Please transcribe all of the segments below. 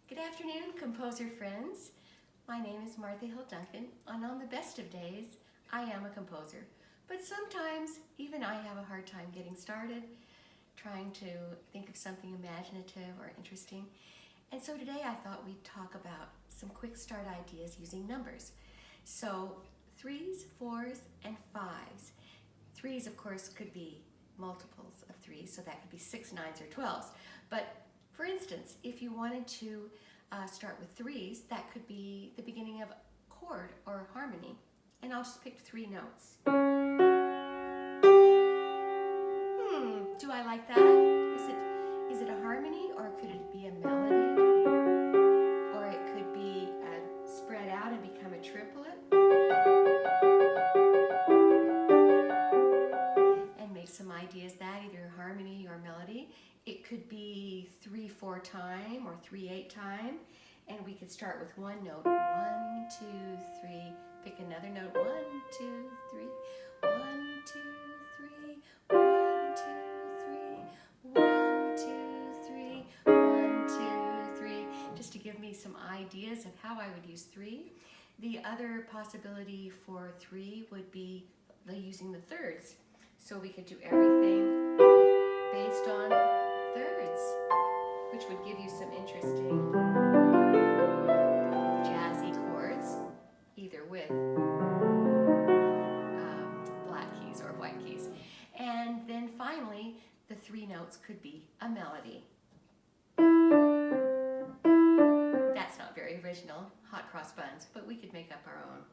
Good afternoon, composer friends. My name is Marta Hill Duncan, and on the best of days, I am a composer. But sometimes, even I have a hard time getting started, trying to think of something imaginative or interesting. And so today I thought we'd talk about some quick start ideas using numbers. So 3s, 4s, and 5s. 3s, of course, could be multiples of 3s, so that could be 6, 9s, or 12s. But for instance, if you wanted to start with 3s, that could be the beginning of a chord or harmony. And I'll just pick 3 notes. Do I like that? Is it a harmony, or could it be a melody? Or it could be spread out and become a triplet? And make some ideas that, either harmony or melody. It could be 3/4 time or 3/8 time, and we could start with one note. 1, 2, 3. Pick another note. 1, 2, 3. 1, 2, 3. 1, 2, 3. 1, 2, 3. 1, 2, 3. Just to give me some ideas of how I would use 3. The other possibility for 3 would be using the thirds. So we could do everything based on thirds, which would give you some interesting jazzy chords, either with black keys or white keys. And then finally, the 3 notes could be a melody. That's not very original, hot cross buns, but we could make up our own.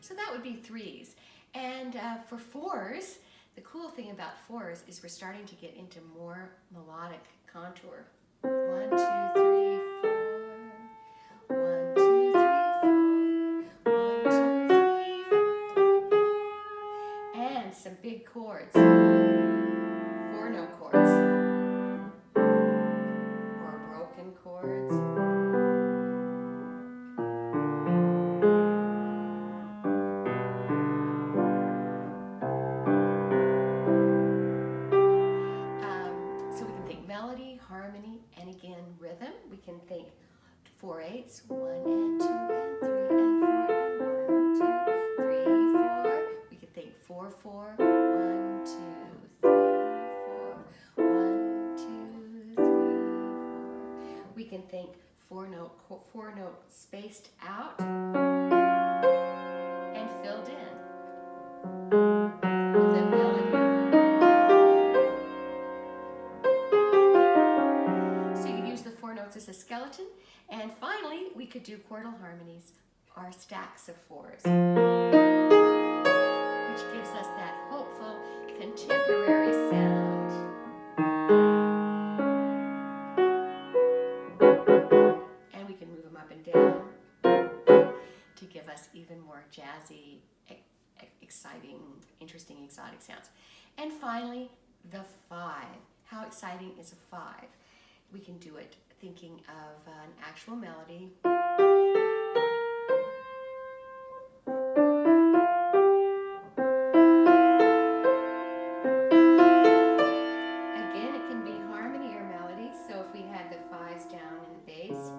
So that would be 3s. And for 4s, the cool thing about 4s is we're starting to get into more melodic contour. 1, 2, 3, 4. 1, 2, 3, 4. 1, 2, 3, 4. And some big chords. 4-note chords. Or broken chords. Melody, harmony, and again rhythm. We can think 4/8, 1 and 2 and 3 and 4 and 1, 2, 3, 4. We could think 4/4, 1, 2, 3, 4, 1, 2, 3, 4. We can think 4-note spaced out and filled in with a melody. As a skeleton. And finally, we could do chordal harmonies, our stacks of 4s, which gives us that hopeful contemporary sound. And we can move them up and down to give us even more jazzy, exciting, interesting, exotic sounds. And finally, the 5. How exciting is a 5? We can do it thinking of an actual melody. Again, it can be harmony or melody. So if we had the 5s down in the bass.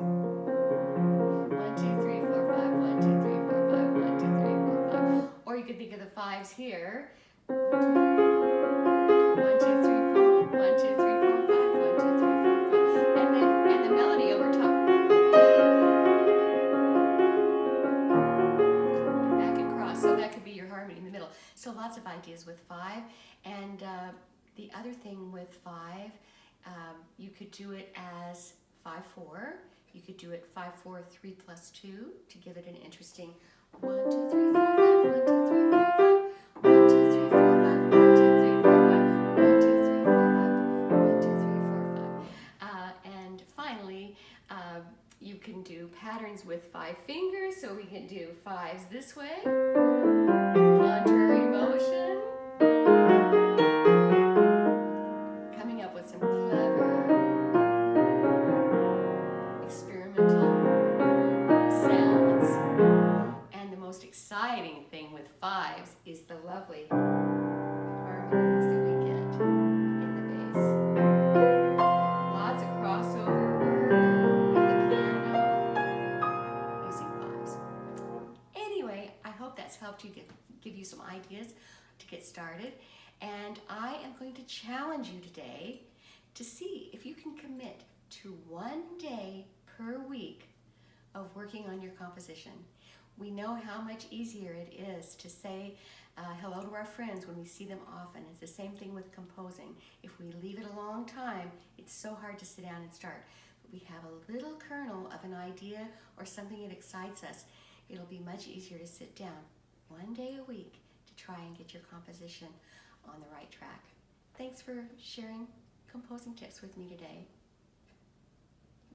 1, 2, 3, 4, 5. 1, 2, 3, 4, 5. 1, 2, 3, 4, 5. Or you could think of the 5s here. 1, 2, 3, 4. 1, 2, 3, 4, 5. 1, 2, 3, 4, 5. And the melody over top. And back and cross. So that could be your harmony in the middle. So lots of ideas with 5. And the other thing with 5, you could do it as 5/4. You could do it 5/4, 3 plus 2 to give it an interesting 1, 2, 3, 4, 5. 1, 2, 3, 4, 5. 1, 2, 3, 4, 5. 1, 2, 3, 4, 5. 1, 2, 3, 4, 5. 1, 2, 3, 4, 5. And finally, you can do patterns with 5 fingers. So we can do 5s this way. Contrary motion. Coming up with some clever, experimental sounds. And the most exciting thing with 5s is the lovely harmonies that we get in the you some ideas to get started. And I am going to challenge you today to see if you can commit to 1 day per week of working on your composition. We know how much easier it is to say hello to our friends when we see them often. It's the same thing with composing. If we leave it a long time, it's so hard to sit down and start. But we have a little kernel of an idea or something that excites us. It'll be much easier to sit down 1 day a week to try and get your composition on the right track. Thanks for sharing composing tips with me today.